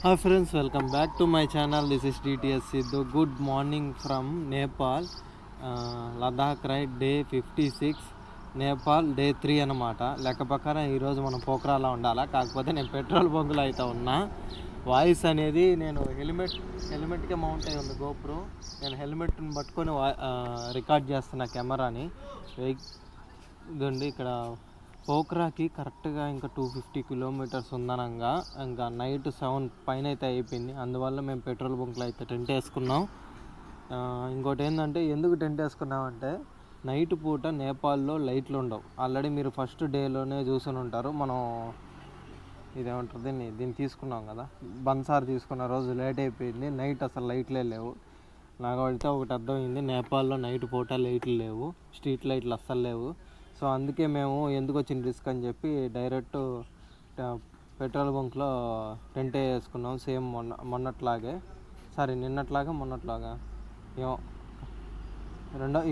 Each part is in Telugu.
Hi friends, welcome back to my channel. This is DTS Sidhu. Good morning from Nepal. Ladakh ride day 56, Nepal day 3 అనమాట. లెక్క ప్రకారం ఈరోజు మనం పోఖ్రాలో ఉండాలా. కాకపోతే నేను పెట్రోల్ బంకులో అయితే ఉన్నా. వాయిస్ అనేది నేను హెల్మెట్కే మౌంట్ అయి ఉంది గోప్రో. నేను హెల్మెట్ని పట్టుకొని రికార్డ్ చేస్తున్నా కెమెరాని. ఇదండి ఇక్కడ పోఖ్రాకి కరెక్ట్గా ఇంకా 250 కిలోమీటర్స్ ఉందనంగా ఇంకా నైట్ 7 పైన అయితే అయిపోయింది. అందువల్ల మేము పెట్రోల్ బంక్లో అయితే టెంట్ వేసుకున్నాం. ఇంకోటి ఏంటంటే ఎందుకు టెంట్ వేసుకున్నామంటే నైట్ పూట నేపాల్లో లైట్లు ఉండవు. ఆల్రెడీ మీరు ఫస్ట్ డేలోనే చూసుని ఉంటారు. మనం ఇదేమంటారు దీన్ని తీసుకున్నాం కదా, బన్సార్ తీసుకున్న రోజు లేట్ అయిపోయింది. నైట్ అసలు లైట్లే లేవు. నాకు అయితే ఒకటి అర్థమైంది, నేపాల్లో నైట్ పూట లైట్లు లేవు, స్ట్రీట్ లైట్లు అస్సలు లేవు. సో అందుకే మేము ఎందుకు వచ్చిన రిస్క్ అని చెప్పి డైరెక్ట్ పెట్రోల్ బంక్లో టెంట్ వేసుకున్నాం. సేమ్ మొన్నట్లాగా ఏమో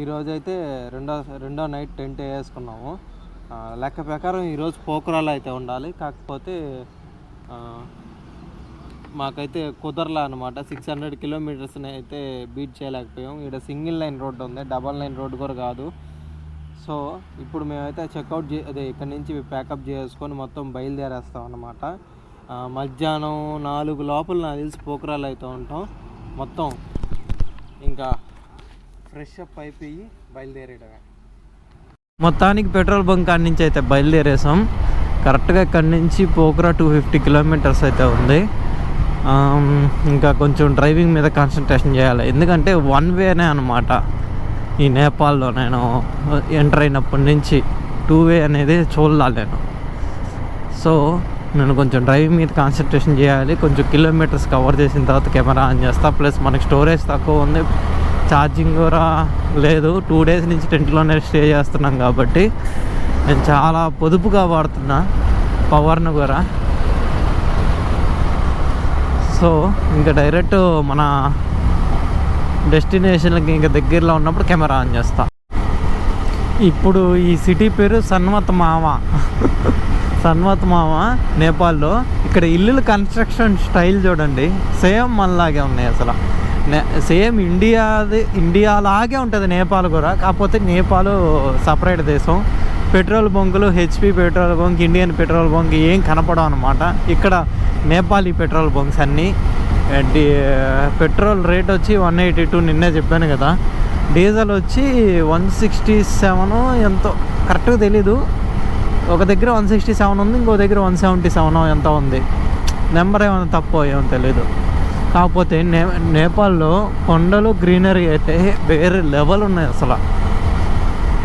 ఈరోజైతే రెండో నైట్ టెంట్ వేసుకున్నాము. లెక్క ప్రకారం ఈరోజు పోఖ్రాలో అయితే ఉండాలి. కాకపోతే మాకైతే కుదరలా అనమాట. 600 కిలోమీటర్స్ని అయితే బీట్ చేయలేకపోయాం. ఇక్కడ సింగిల్ లైన్ రోడ్డు ఉంది, డబల్ లైన్ రోడ్డు కూడా కాదు. సో ఇప్పుడు మేమైతే చెక్అవుట్ ఇక్కడ నుంచి ప్యాకప్ చేసుకొని మొత్తం బయలుదేరేస్తాం అన్నమాట. మధ్యాహ్నం 4 లోపల నాకు తెలిసి పోఖ్రాలో అయితే ఉంటాం. మొత్తం ఇంకా ఫ్రెష్ అప్ అయిపోయి బయలుదేరేయడమే. మొత్తానికి పెట్రోల్ బంక్ కాడి నుంచి అయితే బయలుదేరేసాం. కరెక్ట్గా ఇక్కడి నుంచి పోఖ్రా 250 కిలోమీటర్స్ అయితే ఉంది. ఇంకా కొంచెం డ్రైవింగ్ మీద కాన్సన్ట్రేషన్ చేయాలి, ఎందుకంటే 1 వేనే అనమాట. ఈ నేపాల్లో నేను ఎంటర్ అయినప్పటి నుంచి 2 వే అనేది చూడాలి నేను. సో నేను కొంచెం డ్రైవింగ్ మీద కాన్సన్ట్రేషన్ చేయాలి. కొంచెం కిలోమీటర్స్ కవర్ చేసిన తర్వాత కెమెరా ఆన్ చేస్తా. ప్లస్ మనకి స్టోరేజ్ తక్కువ ఉంది, ఛార్జింగ్ కూడా లేదు. 2 డేస్ నుంచి టెంట్లోనే స్టే చేస్తున్నాం కాబట్టి నేను చాలా పొదుపుగా వాడుతున్నా పవర్ను కూడా. సో ఇంకా డైరెక్ట్ మన డెస్టినేషన్కి ఇంకా దగ్గరలో ఉన్నప్పుడు కెమెరా ఆన్ చేస్తా. ఇప్పుడు ఈ సిటీ పేరు సన్వత్ మావా నేపాల్లో. ఇక్కడ ఇల్లుల కన్స్ట్రక్షన్ స్టైల్ చూడండి, సేమ్ మనలాగే ఉన్నాయి. అసలు సేమ్ ఇండియాలాగే ఉంటుంది నేపాల్ కూడా. కాకపోతే నేపాల్ సపరేట్ దేశం. పెట్రోల్ బంకులు HP petrol bunk, Indian petrol bunk ఏం కనపడవు అనమాట. ఇక్కడ నేపాలీ పెట్రోల్ బంక్స్ అన్నీ. పెట్రోల్ రేట్ వచ్చి 182 నిన్నే చెప్పాను కదా. డీజిల్ వచ్చి 167 ఎంతో కరెక్ట్గా తెలీదు. ఒక దగ్గర 167 ఉంది, ఇంకో దగ్గర 177 ఎంత ఉంది. నెంబర్ ఏమైనా తప్పో ఏమో తెలీదు. కాకపోతే నేపాల్లో కొండలు గ్రీనరీ అయితే వేరే లెవెల్ ఉన్నాయి. అసలు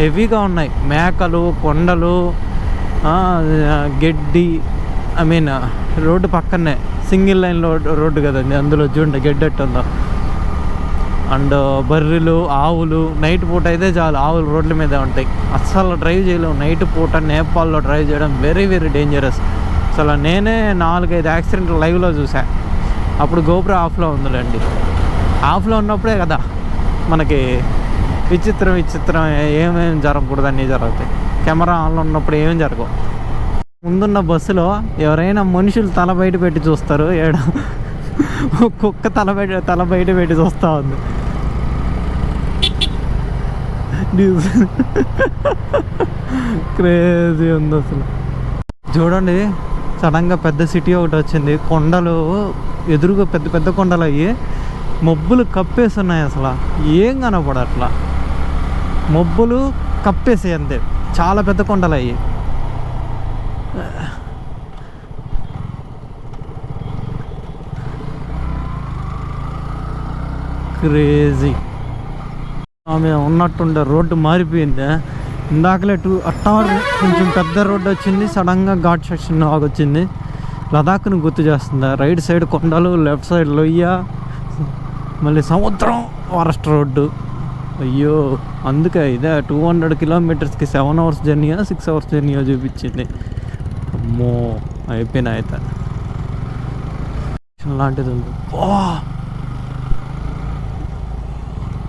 హెవీగా ఉన్నాయి. మేకలు, కొండలు, గడ్డి, రోడ్డు పక్కనే సింగిల్ లైన్ రోడ్డు కదండి, అందులో చూడండి గడ్డెట్టు ఉందో. అండ్ బర్రెలు, ఆవులు నైట్ పూట అయితే చాలు ఆవులు రోడ్ల మీదే ఉంటాయి. అస్సలు డ్రైవ్ చేయలేము నైట్ పూట. నేపాల్లో డ్రైవ్ చేయడం వెరీ వెరీ డేంజరస్. అసలు నేనే 4-5 యాక్సిడెంట్లు లైవ్లో చూసా. అప్పుడు గోప్రో ఆఫ్లో ఉందిలేండి. ఆఫ్లో ఉన్నప్పుడే కదా మనకి విచిత్రం ఏమేమి జరగకూడదు అన్నీ జరుగుతాయి. కెమెరా ఆన్లో ఉన్నప్పుడు ఏమేమి జరగవు. ముందున్న బస్సులో ఎవరైనా మనుషులు తల బయట పెట్టి చూస్తారు. కుక్క తల బయట పెట్టి చూస్తూ ఉంది. క్రేజీ ఉంది అసలు. చూడండి, సడన్గా పెద్ద సిటీ ఒకటి వచ్చింది. కొండలు ఎదురుగా పెద్ద పెద్ద కొండలు అయ్యి మబ్బులు కప్పేసి ఉన్నాయి. అసలు ఏం కనపడట్లా, మబ్బులు కప్పేసి అంతే. చాలా పెద్ద కొండలు అయ్యి. క్రేజీ. ఆమె ఉన్నట్టుండే రోడ్డు మారిపోయింది. ఇందాకలే కొంచెం పెద్ద రోడ్డు వచ్చింది, సడన్గా ఘాట్ సెక్షన్ వచ్చింది. లదాఖ్ను గుర్తు చేస్తుంది. రైట్ సైడ్ కొండలు, లెఫ్ట్ సైడ్ లొయ్య, మళ్ళీ సముద్రం, ఫారెస్ట్ రోడ్డు. అయ్యో, అందుకే ఇదే 200 కిలోమీటర్స్కి 7 అవర్స్ జర్నీయా 6 అవర్స్ జర్నీయో చూపించింది. అమ్మో, అయిపోయినా అయితే లాంటిది ఉంది.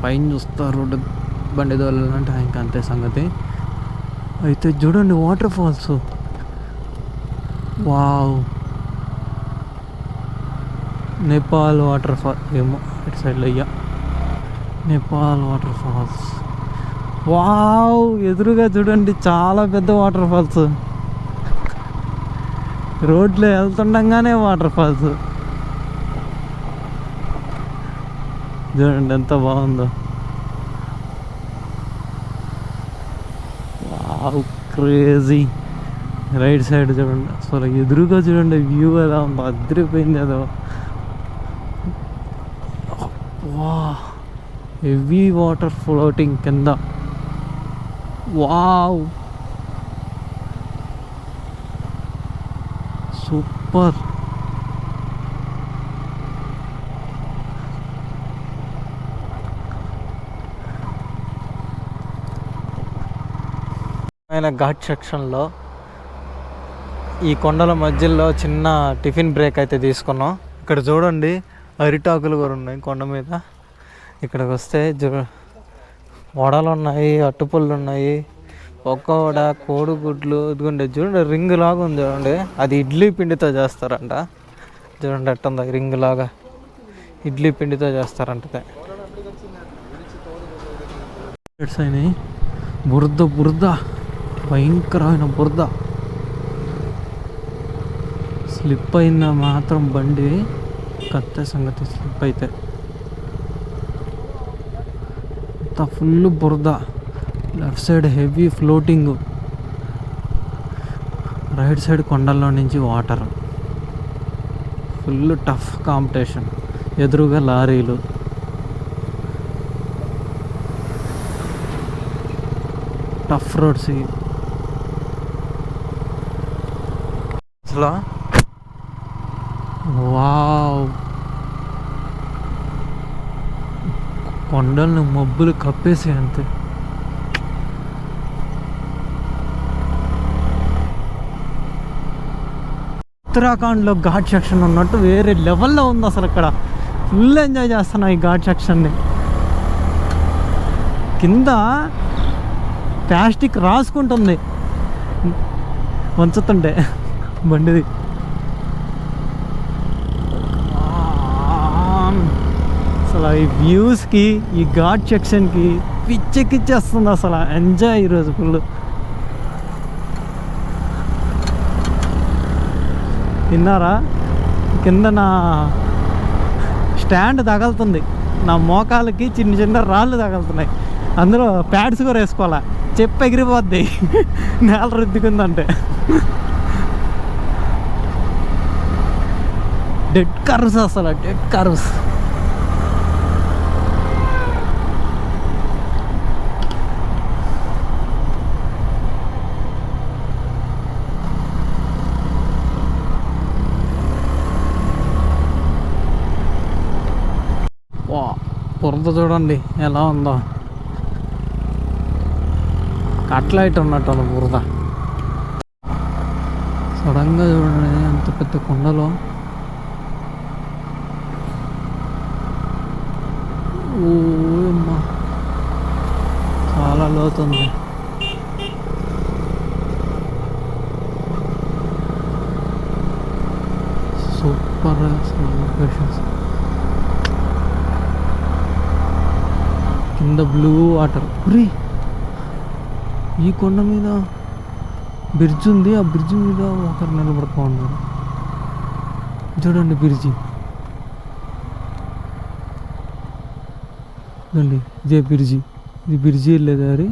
పైన చూస్తా రోడ్డు బండి దోలాలంటే ఇంకా అంతే సంగతి. అయితే చూడండి water falls. Wow, Nepal water fall ఏమో ఇటు సైడ్లో అయ్యా. Nepal water falls. వావ్, ఎదురుగా చూడండి చాలా పెద్ద వాటర్ ఫాల్స్. రోడ్లో వెళ్తుండగానే వాటర్ ఫాల్స్ చూడండి ఎంత బాగుందో. Wow, crazy. రైట్ సైడ్ చూడండి, అసలు ఎదురుగా చూడండి వ్యూ ఎలా ఉందో, అదిరిపోయింది ఏదో. వా, హెవీ వాటర్ ఫ్లోటింగ్ కింద. Wow, super. ఆయన ఘాట్ సెక్షన్లో ఈ కొండల మధ్యలో చిన్న టిఫిన్ బ్రేక్ అయితే తీసుకున్నాం. ఇక్కడ చూడండి అరిటాకులు కూడా ఉన్నాయి కొండ మీద. ఇక్కడికి వస్తే వడలు ఉన్నాయి, అట్టుపళ్ళు ఉన్నాయి, ఒక్కవడ, కోడిగుడ్లు. ఇదిగోండి చూడండి రింగ్ లాగా ఉంది చూడండి, అది ఇడ్లీ పిండితో చేస్తారంట. చూడండి ఎట్టుందో రింగ్ లాగా, ఇడ్లీ పిండితో చేస్తారంట. అయినాయి బురద బురద, భయంకరమైన బురద. స్లిప్ అయిందా మాత్రం బండి కత్తే సంగతి. స్లిప్ అయితే అంత ఫుల్ బురద. Left side heavy floating, right side కొండల్లో నుంచి వాటర్. Full tough competition. ఎదురుగా లారీలు. టఫ్ రోడ్స్ అసలు. వావ్, కొండలను మబ్బులు కప్పేసి అంతే. ఉత్తరాఖండ్లో ఘాట్ సెక్షన్ ఉన్నట్టు వేరే లెవెల్లో ఉంది అసలు. ఇక్కడ ఫుల్ ఎంజాయ్ చేస్తున్నాం ఈ ఘాట్ సెక్షన్ని. కింద ప్లాస్టిక్ రాసుకుంటుంది వంచుతుంటే బండిది. అసలు ఈ వ్యూస్కి, ఈ ఘాట్ సెక్షన్కి పిచ్చెక్కిచ్చేస్తుంది అసలు. ఎంజాయ్ ఈరోజు ఫుల్. తిన్నారా? కింద నా స్టాండ్ తగులుతుంది, నా మోకాలకి చిన్న చిన్న రాళ్ళు తగులుతున్నాయి. అందులో ప్యాడ్స్ కూడా వేసుకోవాలా, చెప్పు ఎగిరిపోద్ది నేల రుద్దుకుందంటే. డెడ్ కర్వ్స్ అసలు, డెడ్ కర్వ్స్. బురద చూడండి ఎలా ఉందో, కట్లైట్ ఉన్నట్టు ఉంది బురద. సడన్గా చూడండి ఎంత పెద్ద కొండలో. ఓమ్మా, చాలా లోతుంది. Super locations. కింద బ్లూ వాటర్. ఈ కొండ మీద బ్రిడ్జ్ ఉంది, ఆ బ్రిడ్జ్ మీద ఒకరు నిలబడుతూ ఉన్నారు చూడండి. బ్రిడ్జి చూడండి, ఇదే బ్రిడ్జి. ఇది బ్రిడ్జి వెళ్ళేదారి.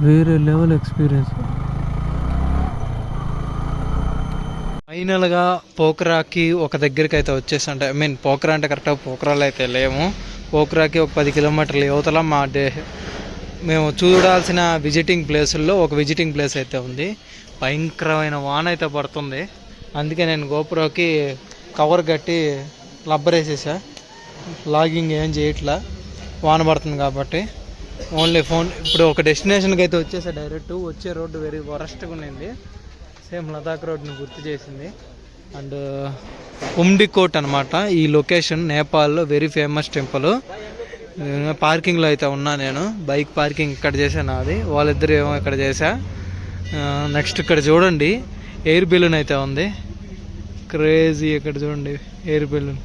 వేరే లెవెల్ ఎక్స్పీరియన్స్. ఫైనల్గా పోఖరాకి ఒక దగ్గరికి అయితే వచ్చేసంటే, ఐ మీన్ పోఖరా అంటే కరెక్ట్గా పోఖరాలు అయితే లేము. పోఖరాకి ఒక 10 కిలోమీటర్ల యువతల మేము చూడాల్సిన విజిటింగ్ ప్లేసుల్లో ఒక విజిటింగ్ ప్లేస్ అయితే ఉంది. భయంకరమైన వాన అయితే పడుతుంది, అందుకే నేను గోపురాకి కవర్ కట్టి రబ్బర్ వేసేసా. లాగింగ్ ఏం చేయట్లా, వాన పడుతుంది కాబట్టి. Only phone. ఇప్పుడు ఒక డెస్టినేషన్కి అయితే వచ్చేసా డైరెక్ట్. వచ్చే రోడ్డు వెరీ వరస్ట్గా ఉండింది, సేమ్ లదాఖ్ రోడ్ని గుర్తు చేసింది. అండ్ ఉమ్డికోట్ అనమాట ఈ లొకేషన్. నేపాల్లో వెరీ ఫేమస్ టెంపుల్. పార్కింగ్లో అయితే ఉన్నా నేను. బైక్ పార్కింగ్ ఇక్కడ చేశాను, అది వాళ్ళిద్దరు ఏమో ఇక్కడ చేశా. నెక్స్ట్ ఇక్కడ చూడండి ఎయిర్ బెలూన్ అయితే ఉంది, క్రేజీ. ఇక్కడ చూడండి ఎయిర్ బెలూన్,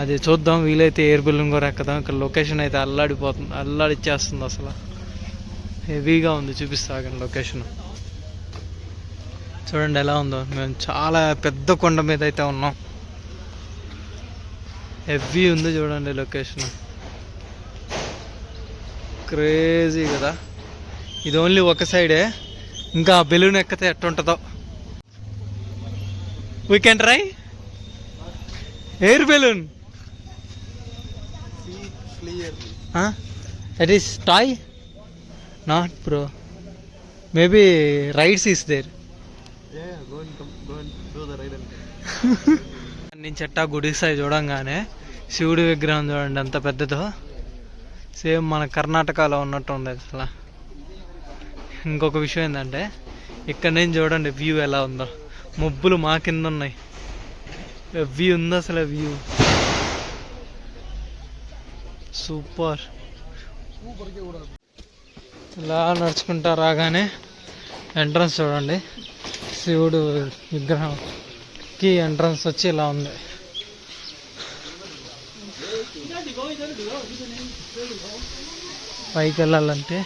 అది చూద్దాం, వీలైతే ఎయిర్ బెలూన్ కూడా ఎక్కదాం. ఇక్కడ లొకేషన్ అయితే అల్లాడిచ్చేస్తుంది అసలు, హెవీగా ఉంది. చూపిస్తా లొకేషన్ చూడండి ఎలా ఉందో. మేము చాలా పెద్ద కొండ మీద అయితే ఉన్నాం, హెవీ ఉంది చూడండి లొకేషన్, క్రేజీ కదా. ఇది ఓన్లీ ఒక సైడే, ఇంకా బెలూన్ ఎక్కితే ఎట్టుంటుందో. We can try air balloon. That is toy? Not bro. Maybe rides is there. Yeah, go and do the ride and నుంచి అట్టా గుడి సైడ్ చూడంగానే శివుడి విగ్రహం చూడండి అంత పెద్దదో, సేమ్ మన కర్ణాటకలో ఉన్నట్టు ఉంది అసలు. ఇంకొక విషయం ఏంటంటే ఇక్కడ నుంచి చూడండి వ్యూ ఎలా ఉందో, మబ్బులు మా కింద ఉన్నాయి, వ్యూ ఉంది అసలు, వ్యూ సూపర్. ఇలా నడుచుకుంటా రాగానే ఎంట్రన్స్ చూడండి, శివుడు విగ్రహంకి ఎంట్రన్స్ వచ్చి ఇలా ఉంది. పైకి వెళ్ళాలంటే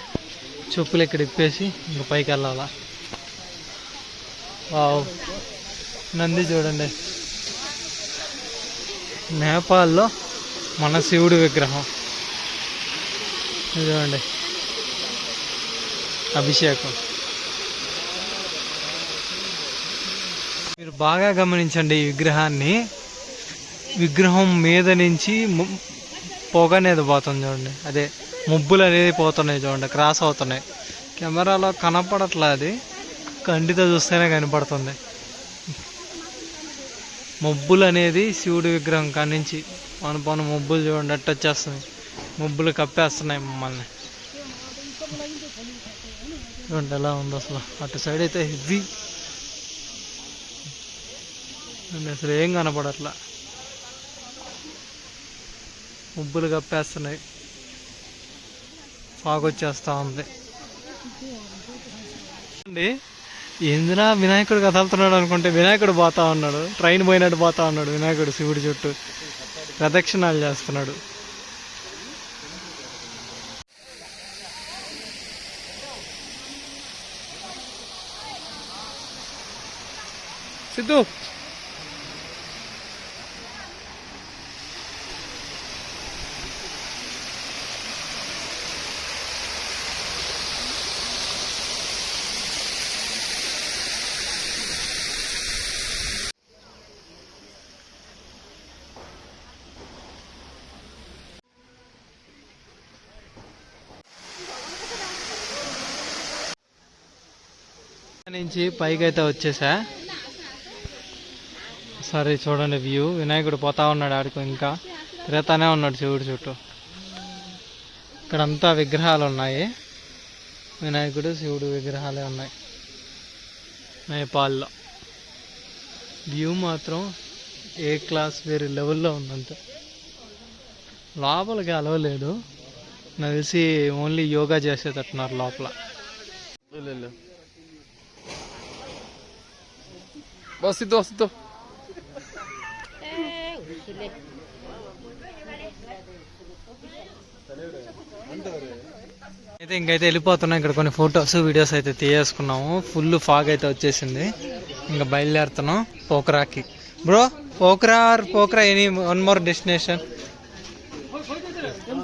చెప్పులు ఇక్కడ ఇప్పేసి ఇంకా పైకి వెళ్ళాలా. వావ్, నంది చూడండి, నేపాల్లో మన శివుడి విగ్రహం చూడండి, అభిషేకం. మీరు బాగా గమనించండి ఈ విగ్రహాన్ని, విగ్రహం మీద నుంచి పొగ అనేది పోతుంది చూడండి, అదే ముబ్బులు అనేది పోతున్నాయి చూడండి, క్రాస్ అవుతున్నాయి. కెమెరాలో కనపడట్లా, అది కంటితో చూస్తేనే కనపడుతుంది. మబ్బులు అనేది శివుడి విగ్రహం కాడి నుంచి మన మబ్బులు చూడండి అట్ట వచ్చేస్తుంది, మబ్బులు కప్పేస్తున్నాయి మమ్మల్ని. చూడండి ఎలా ఉంది అసలు, అటు సైడ్ అయితే హెవీ, అసలు ఏం కనపడట్లా, మబ్బులు కప్పేస్తున్నాయి, ఫాగ్ వచ్చేస్తూ ఉంది. అండి ఏందిరా వినాయకుడు కదలుతున్నాడు అనుకుంటే వినాయకుడు పోతా ఉన్నాడు, ట్రైన్ పోయినట్టు పోతా ఉన్నాడు వినాయకుడు, శివుడి చుట్టూ ప్రదక్షిణాలు చేస్తున్నాడు. సిద్ధు నుంచి పైకి అయితే వచ్చేసా. సరే చూడండి వ్యూ, వినాయకుడు పోతా ఉన్నాడు ఆడికి, ఇంకా తిరుగుతానే ఉన్నాడు శివుడి చుట్టూ. ఇక్కడంతా విగ్రహాలు ఉన్నాయి, వినాయకుడు శివుడు విగ్రహాలే ఉన్నాయి నేపాల్లో. వ్యూ మాత్రం ఏ క్లాస్ వేరే లెవెల్లో ఉందంటే, లోపలికి అలవలేదు నాకు తెలిసి, ఓన్లీ యోగా చేసేటట్టున్నారు లోపల. వస్తుందో అయితే ఇంకైతే వెళ్ళిపోతున్నాం. ఇక్కడ కొన్ని ఫొటోస్ వీడియోస్ అయితే తీసేసుకున్నాము. ఫుల్ ఫాగ్ అయితే వచ్చేసింది, ఇంకా బయలుదేరుతున్నాం పోఖరాకి. Bro Pokhara any one more destination?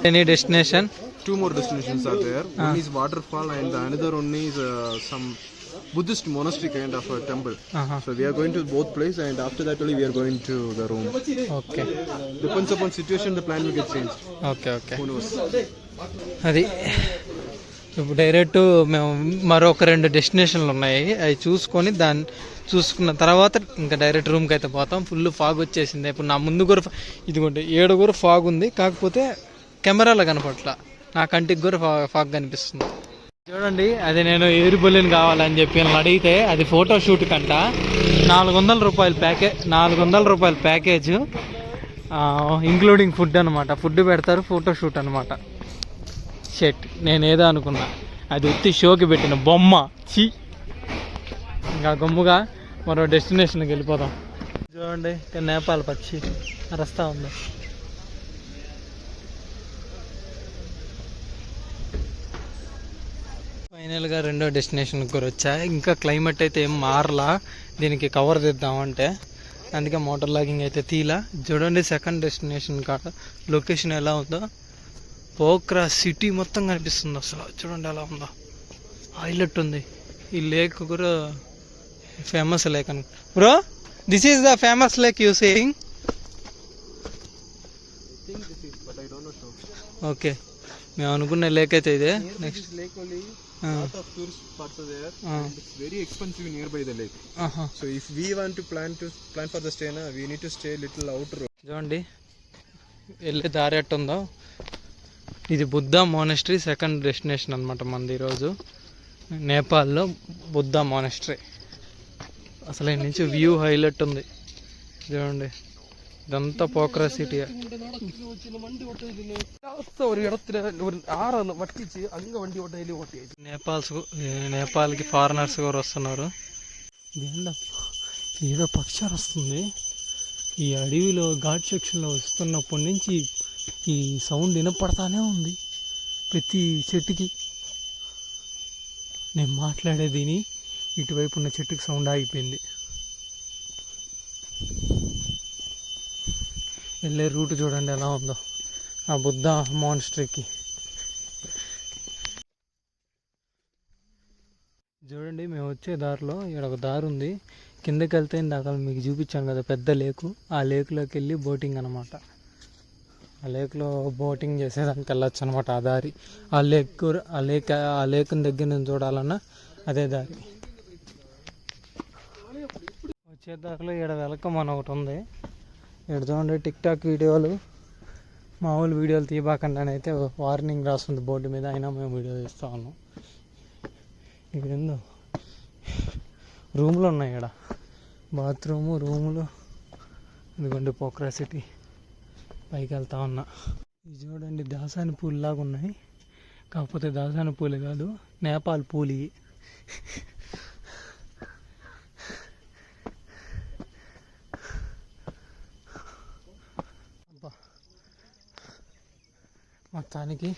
Any destination? Two more destinations are there. One is waterfall and the another one is some Buddhist monastery kind of a temple. So we are going to both places and after that only we are going to the room. Okay. Depends upon situation, the plan will get changed. Okay. Who knows? అది ఇప్పుడు డైరెక్ట్ మేము మరొక 2 డెస్టినేషన్లు ఉన్నాయి, అవి చూసుకున్న తర్వాత ఇంకా డైరెక్ట్ రూమ్కి అయితే పోతాం. ఫుల్ ఫాగ్ వచ్చేసింది. ఇప్పుడు నా ముందు కూడా ఇదిగోండి 7 కూడా ఫాగ్ ఉంది, కాకపోతే కెమెరాలో కనపట్ల, నా కంటికి కూడా ఫాగ్ కనిపిస్తుంది. చూడండి అది నేను ఎయిర్ బెలూన్ కావాలని చెప్పి అడిగితే అది ఫోటో షూట్ కంట 400 రూపాయల ప్యాకేజ్, ఇంక్లూడింగ్ ఫుడ్ అనమాట. ఫుడ్ పెడతారు, ఫోటో షూట్ అనమాట. షెట్ నేనేదో అనుకున్నా, అది ఉత్తి షోకి పెట్టిన బొమ్మ. ఇంకా గమ్ముగా మరో డెస్టినేషన్కి వెళ్ళిపోదాం. చూడండి ఇక్కడ నేపాల్ పక్షి అరస్తా ఉంది. ఫైనల్గా రెండో డెస్టినేషన్కి కూడా వచ్చా. ఇంకా క్లైమేట్ అయితే ఏం మారలా, దీనికి కవర్ తెద్దామంటే అందుకే మోటార్ లాగింగ్ అయితే తీలా. చూడండి సెకండ్ డెస్టినేషన్ కాడ లొకేషన్ ఎలా ఉందో, పోఖ్రా సిటీ మొత్తం కనిపిస్తుంది. అసలు చూడండి ఎలా ఉందో, హైలైట్ ఉంది. ఈ లేక్ కూడా ఫేమస్ లేక్ అని bro, this is the famous lake you saying? Okay, మేము అనుకున్న లేక్ అయితే ఇదే. Next lot of tourist spots are there and it's very expensive nearby the lake. So if we want to plan for the stay na, we need to stay little out road. చూడండి వెళ్ళే దారి ఎట్టుందో. ఇది బుద్ధా మోనస్ట్రీ సెకండ్ డెస్టినేషన్ అనమాట మనది ఈరోజు. నేపాల్లో బుద్ధా మోనస్ట్రీ. అసలు ఈ నుంచి వ్యూ హైలైట్ ఉంది చూడండి. ఇదంతా పోఖ్రా సిటీ. నేపాల్కి ఫారినర్స్ కూడా వస్తున్నారు. ఏదో పక్షి వస్తుంది. ఈ అడవిలో ఘాట్ సెక్షన్లో వస్తున్నప్పటి నుంచి ఈ సౌండ్ వినపడతానే ఉంది ప్రతి చెట్టుకి. నేను మాట్లాడేదిని ఇటువైపు ఉన్న చెట్టుకి సౌండ్ ఆగిపోయింది. వెళ్ళే రూట్ చూడండి ఎలా ఉందో ఆ బుద్ధ మాన్స్టరీకి. చూడండి మేము వచ్చే దారిలో ఇక్కడ ఒక దారి ఉంది. కిందకి వెళ్తే ఇందాక మీకు చూపించాను కదా పెద్ద లేకు, ఆ లేకులోకి వెళ్ళి బోటింగ్ అనమాట. ఆ లేక్లో బోటింగ్ చేసేదానికి వెళ్ళొచ్చు అనమాట. ఆ దారి ఆ లేక్ దగ్గర నుంచి చూడాలన్నా అదే దారి. వచ్చే దారిలో ఇక్కడ వెల్కమ్ అని ఒకటి ఉంది. ఇక్కడ చూడండి టిక్ టాక్ వీడియోలు, మామూలు వీడియోలు తీయబాకండి అని అయితే వార్నింగ్ రాస్తుంది బోర్డు మీద. అయినా మేము వీడియో తీస్తూ ఉన్నాం. ఇక్కడ ఏందో రూమ్లు ఉన్నాయి, ఇక్కడ బాత్రూము రూములు. ఇదిగోండి పోఖ్రా సిటీ. పైకి వెళ్తా ఉన్నా. ఇది చూడండి దాసాని పూలు లాగా ఉన్నాయి, కాకపోతే దాసాని పూలు కాదు, నేపాల్ పూలు. మొత్తానికి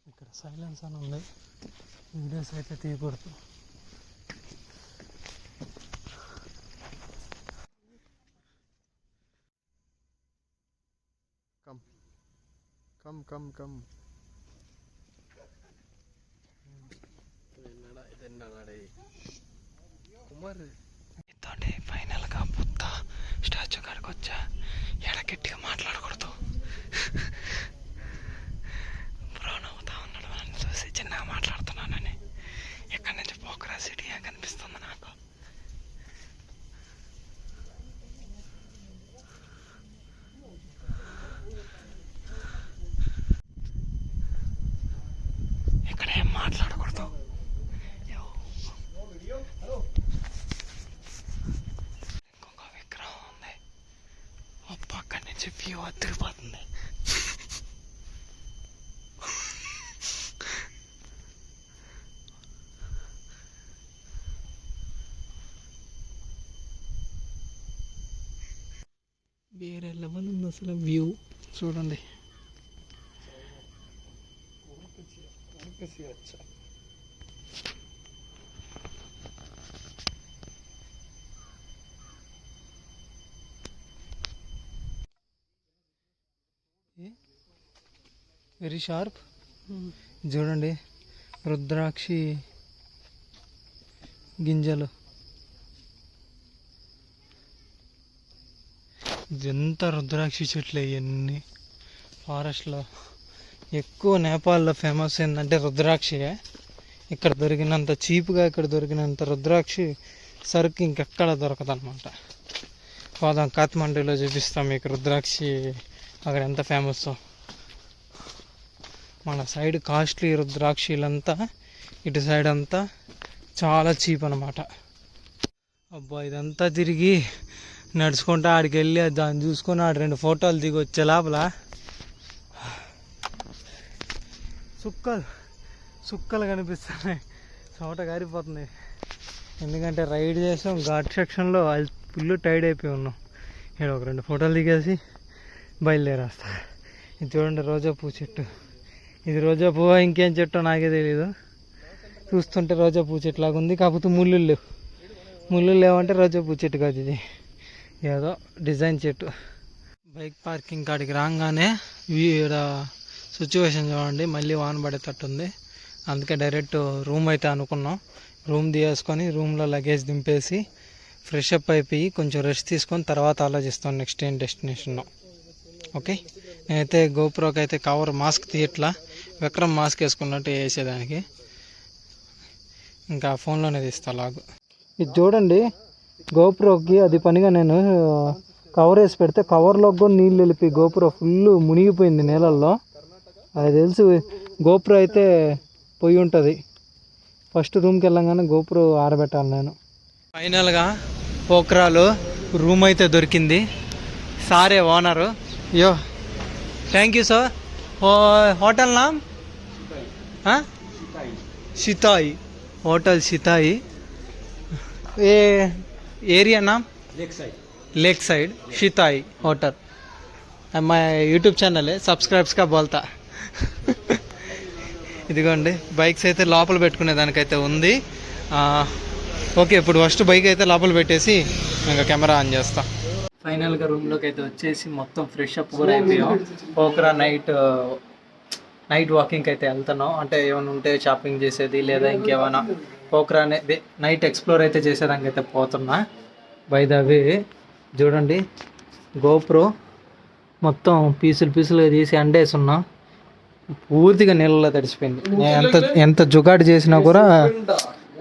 ఇక్కడ సైలెన్స్ అని ఉంది, వీడియోస్ అయితే తీయకూడదు. Come. ఇదండి ఫైనల్గా బుద్ధ స్టాచ్యూ కాడికి వచ్చా. ఎడ గట్టిగా మాట్లాడకూడదు. బ్రౌన్ అవుతా ఉన్నాడు నన్ను చూసి, చిన్నగా మాట్లాడుతున్నానని. ఎక్కడి నుంచి పోఖ్రా సిటీ కనిపిస్తుంది నాకు. ఇక్కడ ఏం మాట్లాడకూడదు. ఇంకొక విగ్రహం ఉంది, పక్కన నుంచి వ్యూ అదిరిపోతుంది. వేరే లెవెల్ ఉంది అసలు వ్యూ చూడండి. Very sharp. చూడండి రుద్రాక్షి గింజలు. ఇదంతా రుద్రాక్షి చెట్లు. ఇవన్నీ ఫారెస్ట్లో ఎక్కువ. నేపాల్లో ఫేమస్ ఏంటంటే రుద్రాక్షియే. ఇక్కడ దొరికినంత చీప్గా ఇక్కడ దొరికినంత రుద్రాక్షి సరుకు ఇంకెక్కడ దొరకదు అనమాట. పోదాం కాత్మండూలో చూపిస్తాం మీకు రుద్రాక్షి అక్కడ ఎంత ఫేమస్. మన సైడ్ కాస్ట్లీ రుద్రాక్షిలంతా ఇటు సైడ్ అంతా చాలా చీప్ అనమాట. అబ్బా ఇదంతా తిరిగి నడుచుకుంటూ ఆడికి వెళ్ళి దాన్ని చూసుకొని ఆడ 2 ఫోటోలు దిగి వచ్చే లోపల సుక్కలు కనిపిస్తున్నాయి, చోట గారిపోతుంది. ఎందుకంటే రైడ్ చేసాం ఘాట్ సెక్షన్లో, ఫుల్ టైర్డ్ అయిపోయి ఉన్నాం. ఇక్కడ ఒక 2 ఫోటోలు దిగేసి బయలుదేరేస్తా. ఇది చూడండి రోజా పువ్వు చెట్టు. ఇది రోజా పువ్వు ఇంకేం చెట్టో నాకే తెలీదు, చూస్తుంటే రోజా పువ్వు చెట్టు లాగా ఉంది. కాకపోతే ముళ్ళు లేవంటే రోజా పువ్వు చెట్టు కాదు, ఇది ఏదో డిజైన్ చెట్టు. బైక్ పార్కింగ్ కాడికి రాగానే ఈడ సిచ్యువేషన్ చూడండి, మళ్ళీ వాన పడేటట్టుంది. అందుకే డైరెక్ట్ రూమ్ అయితే అనుకున్నాం. రూమ్ తీసుకొని రూమ్లో లగేజ్ దింపేసి ఫ్రెష్ అప్ అయిపోయి కొంచెం రెస్ట్ తీసుకొని తర్వాత ఆలోచిస్తాం నెక్స్ట్ ఏం డెస్టినేషన్. ఓకే, నేనైతే గోప్రోకి అయితే కవర్ మాస్క్ తీయట్లా, విక్రమ్ మాస్క్ వేసుకున్నట్టు వేసేదానికి. ఇంకా ఫోన్లోనే తీస్తా లాగు. ఇది చూడండి, గోప్రోకి అది పనిగా నేను కవర్ వేసి పెడితే కవర్లోకి కూడా నీళ్ళు వెళ్ళిపోయి గోప్రో ఫుల్ మునిగిపోయింది నీళ్ళల్లో. అది తెలుసు, గోప్రో అయితే పోయి ఉంటుంది. ఫస్ట్ రూమ్కి వెళ్ళంగానే గోప్రో ఆరబెట్టాలి నేను. ఫైనల్గా పోక్రాలో రూమ్ అయితే దొరికింది. సారే ఓనరు, యో థ్యాంక్ యూ సార్. హోటల్ నామ్ సితాయి, హోటల్ సితాయి. ఏ ఏరియా नाम लेक साइड शिताई होटल. मैं यूट्यूब चैनल है, सब्सक्राइब्स का बोलता. ఇదిగోండి బైక్స్ అయితే లోపల పెట్టుకునే దానికైతే ఉంది. ఓకే, ఇప్పుడు ఫస్ట్ బైక్ అయితే లోపల పెట్టేసి ఇంకా కెమెరా ఆన్ చేస్తా. ఫైనల్గా రూమ్లోకి అయితే వచ్చేసి మొత్తం ఫ్రెష్ అప్ కూడా అయిపోయాం. పోక్రా నైట్ వాకింగ్కి అయితే వెళ్తున్నాం. అంటే ఏమైనా ఉంటే షాపింగ్ చేసేది లేదా ఇంకేమైనా పోక్రా అనేది నైట్ ఎక్స్ప్లోర్ అయితే చేసేదానికి అయితే పోతున్నా. బై ద వే చూడండి, గోప్రో మొత్తం పీసులుగా తీసి అండేసున్నా, పూర్తిగా నీళ్ళలో తడిసిపోయింది. ఎంత జుగాడు చేసినా కూడా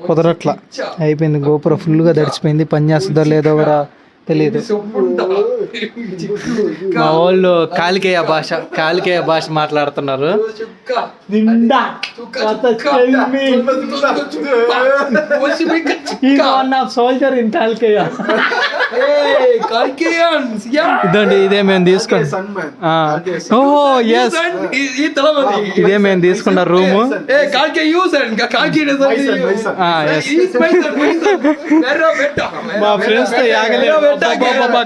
కుదరట్లా అయిపోయింది. గోప్రో ఫుల్గా తడిసిపోయింది. పని చేస్తుందో లేదో కూడా తెలియదు. మా వాళ్ళు కాలికేయ భాష మాట్లాడుతున్నారు. Soldier in Kalakeya. ఇదండి, ఇదే మేము తీసుకున్న రూము. మా ఫ్రెండ్స్ తో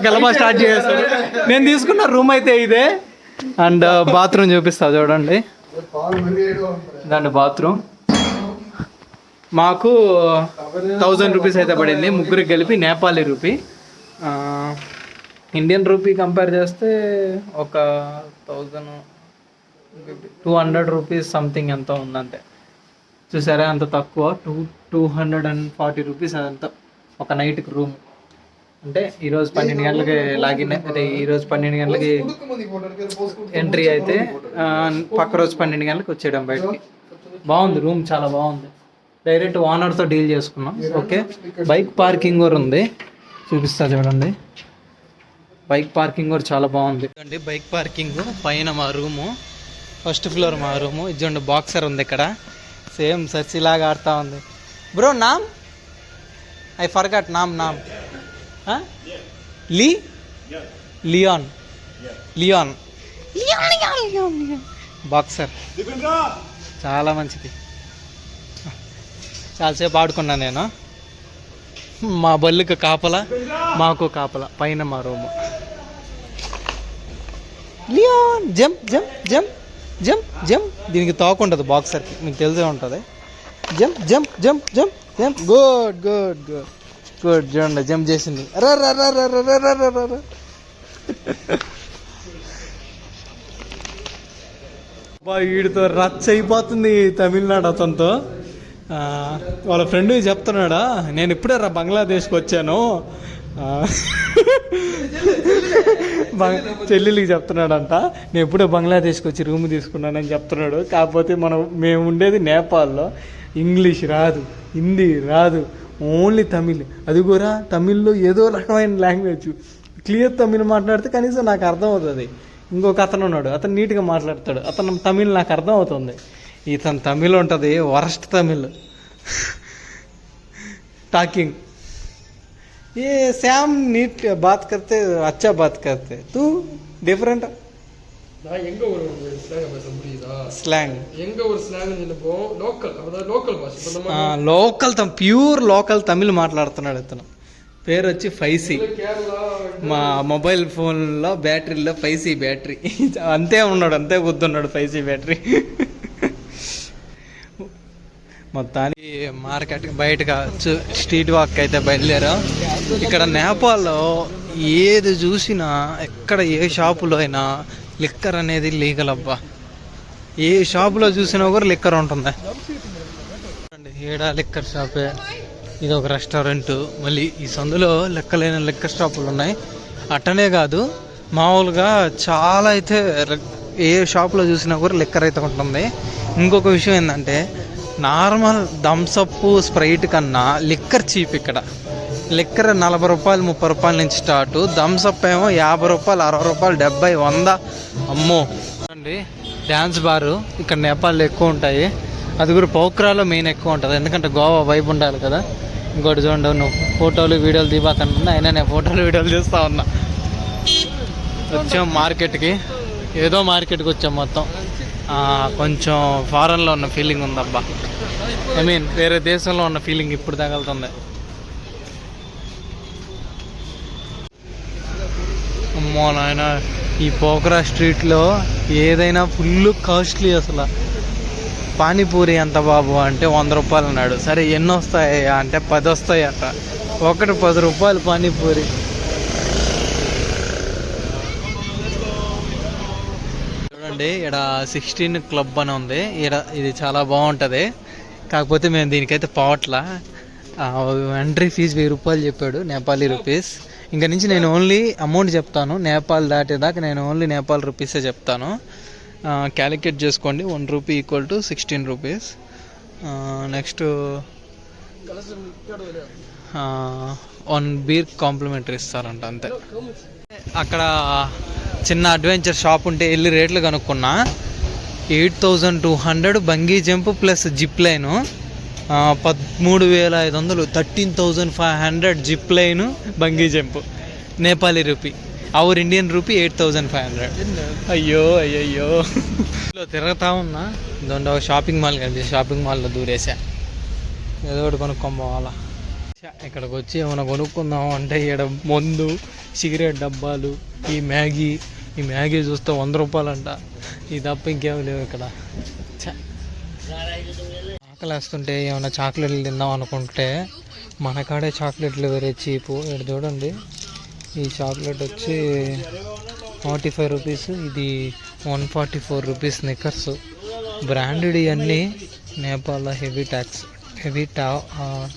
గలబా స్టార్ట్ చేస్తారు. నేను తీసుకున్న రూమ్ అయితే ఇదే. అండ్ బాత్రూమ్ చూపిస్తా చూడండి. ఇదండి బాత్రూమ్. మాకు 1000 రూపీస్ అయితే పడింది, ముగ్గురికి కలిపి Nepali rupee. Indian rupee compare చేస్తే ఒక 200 రూపీస్ సంథింగ్ ఎంతో ఉందంతే. చూసారా అంత తక్కువ, 240 రూపీస్ అదంతా ఒక నైట్కి రూమ్. అంటే ఈరోజు 12 గంటలకి లాగిన్, అదే ఈరోజు 12 గంటలకి ఎంట్రీ అయితే పక్క రోజు 12 గంటలకు వచ్చేయడం బయటకి. బాగుంది రూమ్, చాలా బాగుంది. డైరెక్ట్ ఓనర్తో డీల్ చేసుకున్నాం. ఓకే, బైక్ పార్కింగ్ కూడా ఉంది, చూపిస్తా చూడండి. బైక్ పార్కింగ్ కూడా చాలా బాగుంది అండి. బైక్ పార్కింగ్ పైన మా రూము, ఫస్ట్ ఫ్లోర్ మా రూము. ఇదిగోండి బాక్సర్ ఉంది ఇక్కడ, సేమ్ సర్చి లాగా ఆడుతూ ఉంది. Bro name I forgot name Leon boxer, చాలా మంచిది. చాలాసేపు ఆడుకున్నా నేను. మా బల్లుకి కాపలా, మాకు కాపలా. పైన మా room. Leon jump jump jump jump jump. దీనికి తోకుంటుంది బాక్సర్కి, మీకు తెలిసే ఉంటుంది. Jump jump jump jump jump. Good good good good. చూడండి జంప్ చేసింది. వీడితో రచ్చ అయిపోతుంది తమిళనాడు అతనితో. వాళ్ళ ఫ్రెండ్ చెప్తున్నాడా, నేను ఇప్పుడే బంగ్లాదేశ్కి వచ్చాను, చెల్లెలికి చెప్తున్నాడంట, నేను ఎప్పుడో బంగ్లాదేశ్కి వచ్చి రూమ్ తీసుకున్నానని చెప్తున్నాడు. కాకపోతే మేము ఉండేది నేపాల్లో. ఇంగ్లీష్ రాదు, హిందీ రాదు, ఓన్లీ తమిళ్. అది కూడా తమిళ్లో ఏదో రకమైన లాంగ్వేజ్. క్లియర్ తమిళ్ మాట్లాడితే కనీసం నాకు అర్థం అవుతుంది. ఇంకొక అతను ఉన్నాడు, అతను నీట్గా మాట్లాడతాడు, అతను తమిళ్ నాకు అర్థం అవుతుంది. ఇతను తమిళ్ ఉంటుంది, వరస్ట్ తమిళ్ టాకింగ్. ये श्याम नीट बात करते, अच्छा बात करते, तू डिफरेंट. நான் எங்க ஒரு ஸ்லாங் பேச புரியுதா? ஸ்லாங் எங்க ஒரு ஸ்லாங் சொல்லுவோம் லோக்கல், அதாவது లోకల్ భాష. ఇప్పుడు நம்ம లోకల్ ప్యూర్ లోకల్ తమిళ్ మాట్లాడుతున్నాడు ఇతను. పేరు వచ్చి 5C. కేరళ మా మొబైల్ ఫోన్లో బ్యాటరీలో 5C బ్యాటరీ. అంతే ఉన్నాడు, అంతే గుర్తున్నాడు 5C బ్యాటరీ. మొత్తానికి మార్కెట్ బయటగా స్ట్రీట్ వాక్ అయితే బయలుదేరాం. ఇక్కడ నేపాల్లో ఏది చూసినా ఎక్కడ ఏ షాపులో అయినా లిక్కర్ అనేది లీగల్ అబ్బా. ఏ షాపులో చూసినా కూడా లిక్కర్ ఉంటుంది. ఏడా లిక్కర్ షాపే, ఇది ఒక రెస్టారెంట్. మళ్ళీ ఈ సందులో లెక్కలేని లిక్కర్ షాపులు ఉన్నాయి. అట్టనే కాదు, మామూలుగా చాలా అయితే ఏ షాప్లో చూసినా కూడా లిక్కర్ అయితే ఉంటుంది. ఇంకొక విషయం ఏంటంటే నార్మల్ థమ్సప్ స్ప్రైట్ కన్నా లిక్కర్ చీప్ ఇక్కడ. లిక్కర్ 40 రూపాయలు 30 రూపాయల నుంచి స్టార్ట్. థమ్సప్ ఏమో 50 రూపాయలు 60 రూపాయలు 70 100. అమ్మో అండి. డ్యాన్స్ బారు ఇక్కడ నేపాల్లో ఎక్కువ ఉంటాయి. అది కూడా పోఖ్రాలో మెయిన్ ఎక్కువ ఉంటుంది, ఎందుకంటే గోవా వైబ్ ఉండాలి కదా. ఇంకోటి చూడండి, నువ్వు ఫోటోలు వీడియోలు దిగాకన్నా అయినా నేను ఫోటోలు వీడియోలు తీస్తూ ఉన్నా. వచ్చాం మార్కెట్కి, ఏదో మార్కెట్కి వచ్చాం మొత్తం. కొంచెం ఫారెన్లో ఉన్న ఫీలింగ్ ఉందబ్బా. ఐ మీన్ వేరే దేశంలో ఉన్న ఫీలింగ్ ఇప్పుడు తగులుతుంది. అమ్మో నాయన, ఈ పోఖ్రా స్ట్రీట్లో ఏదైనా ఫుల్ కాస్ట్లీ అసలు. పానీపూరి ఎంత బాబు అంటే 100 రూపాయలు అన్నాడు. సరే ఎన్ని వస్తాయి అంటే 10 వస్తాయి అట. ఒకటి 10 రూపాయలు పానీపూరి. చూడండి ఇక్కడ 16 క్లబ్ అని ఉంది. ఇది చాలా బాగుంటుంది. కాకపోతే మేము దీనికైతే పోవట్లా. ఎంట్రీ ఫీజు 1000 రూపాయలు చెప్పాడు, నేపాలీ రూపీస్. ఇంకా నుంచి నేను ఓన్లీ అమౌంట్ చెప్తాను, నేపాల్ దాటేదాకా నేను ఓన్లీ నేపాల్ రూపీసే చెప్తాను. క్యాలిక్యులేట్ చేసుకోండి. 1 rupee equal to 16 rupees. Next 1 beer complimentary ఇస్తారంట, అంతే. అక్కడ చిన్న అడ్వెంచర్ షాప్ ఉంటే వెళ్ళి రేట్లు కనుక్కున్నా. 8200 bungee jump plus zip line, 13,500 13,500 zip line bungee jump Nepali rupee. Our Indian rupee 8,500. అయ్యో అయ్యయ్యో. తిరుగుతా ఉన్నా, దొండ షాపింగ్ మాల్ కనిపిస్తుంది. షాపింగ్ మాల్లో దూరేసా, ఏదో ఒకటి కొనుక్కొని పోవాలా. ఇక్కడికి వచ్చి ఏమైనా కొనుక్కుందాం అంటే ఇక్కడ మందు, సిగరెట్ డబ్బాలు, ఈ మ్యాగీ చూస్తే 100 రూపాయలు అంట. ఇది తప్ప ఇంకేం లేవు ఇక్కడ. ఆకలి వేస్తుంటే ఏమైనా చాక్లెట్లు తిందాం అనుకుంటే మన కాడే చాక్లెట్లు వేరే చీపు. ఇక్కడ చూడండి, ఈ చాక్లెట్ వచ్చి 45 రూపీస్, ఇది 144 రూపీస్. స్నిక్కర్స్ బ్రాండెడ్ ఇవన్నీ. నేపాల్లో హెవీ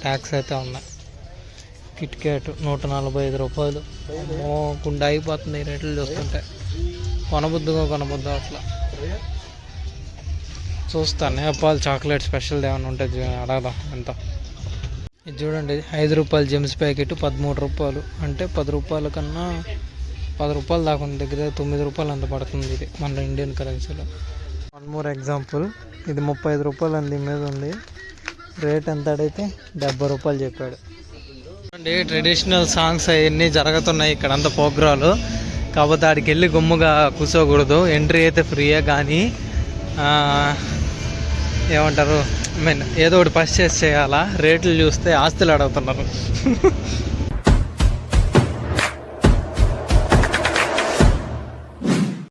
ట్యాక్స్ అయితే ఉన్నాయి. కిట్ క్యాట్ 145 రూపాయలు. గుండె అయిపోతుంది ఈ రేట్లు చూస్తుంటే. కొనబుద్దుగా అట్లా చూస్తాను. నేపాల్ చాక్లెట్ స్పెషల్ ఏమైనా ఉంటే అడగదా ఎంత. ఇది చూడండి, 5 రూపాయలు జెమ్స్ ప్యాకెట్ 13 రూపాయలు. అంటే 10 రూపాయల కన్నా 10 రూపాయలు దాకా ఉంది. దగ్గర 9 రూపాయలు అంత పడుతుంది ఇది మన ఇండియన్ కరెన్సీలో. 1 మోర్ ఎగ్జాంపుల్, ఇది 35 రూపాయలు అంది మీద ఉంది. రేట్ ఎంత అడిగితే 70 రూపాయలు చెప్పాడు. చూడండి, ట్రెడిషనల్ సాంగ్స్ అవన్నీ జరుగుతున్నాయి ఇక్కడ అంతా ప్రోగ్రాలు. కాకపోతే ఆడికి వెళ్ళి గుమ్ముగా కూర్చోకూడదు. ఎంట్రీ అయితే ఫ్రీయే, కానీ ఏమంటారు, ఏదో ఒకటి పర్చేస్ చేయాలా. రేట్లు చూస్తే ఆస్తులు అడుగుతున్నారు.